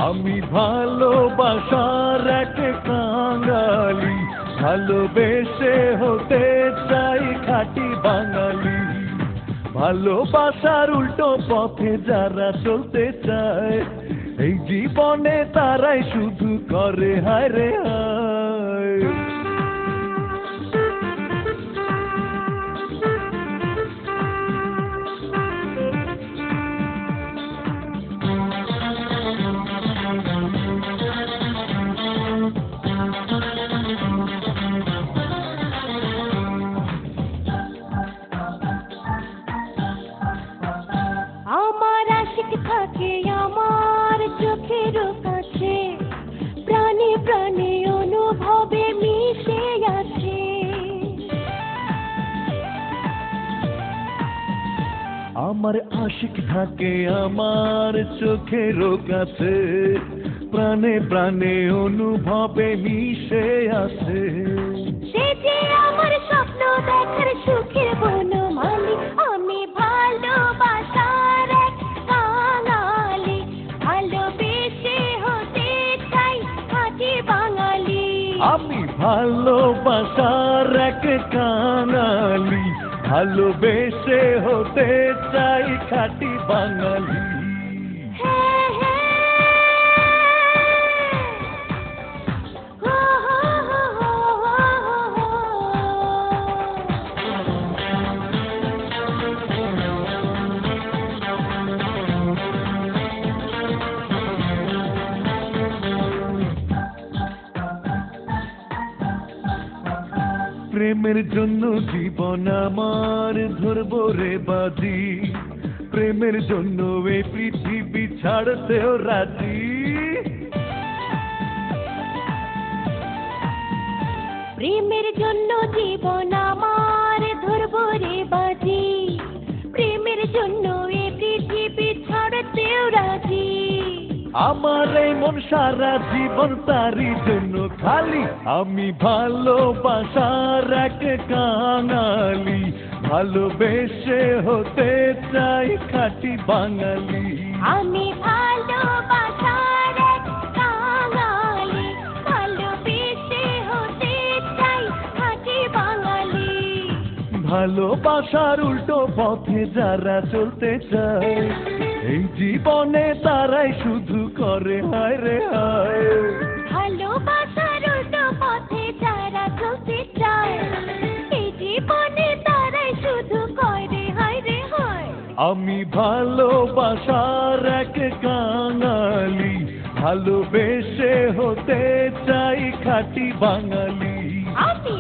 আমি ভালোবাসার এক কাঙালি, ভালোবেসে হতে চাই খাঁটি বাঙালি। ভালোবাসার উল্টো পথে যারা চলতে চায়, এই জীবনে তারাই শুধু করে হায় রে হায়। আমার আশিক থাকে আমার চোখের কাছে, প্রাণে প্রাণে অনুভবে মিশে আছে। আমার আশিক থাকে আমার চোখের কাছে, প্রাণে প্রাণে অনুভবে মিশে আছে। সে যে আমার স্বপ্ন দেখার সুখের বনমালী, আমি ভালোবাসার এক কাঙালি, ভালোবেসে হতে চাই খাঁটি বাঙালি। আমি ভালোবাসার এক কাঙালি, ভালোবেসে হতে চাই খাঁটি বাঙালি। হ্যাঁ হ্যাঁ প্রেমের জন্য জীবন আমার ধরবো রে বাজি, প্রেমের জন্য এই পৃথিবী ছাড়তেও রাজি। প্রেমের জন্য জীবন আমার ধরবো রে বাজি, প্রেমের জন্য এই পৃথিবী ছাড়তেও রাজি। আমার এই মন সারা জীবন তারই জন্য খালি, আমি ভালোবাসার এক কাঙালি, ভালোবেসে হতে চাই খাঁটি বাঙালি। আমি ভালোবাসার এক কাঙালি, ভালোবেসে হতে চাই খাঁটি বাঙালি। ভালোবাসার উল্টো পথে যারা চলতে চায়, এই জীবনে তারাই শুধু করে হায় রে হায়। ভালোবাসার উল্টো পথে যারা চলতে চায়, এই জীবনে তারাই শুধু করে হায় রে হায়। আমি ভালোবাসার এক কাঙালি, ভালোবেসে হতে চাই খাঁটি বাঙালি। আমি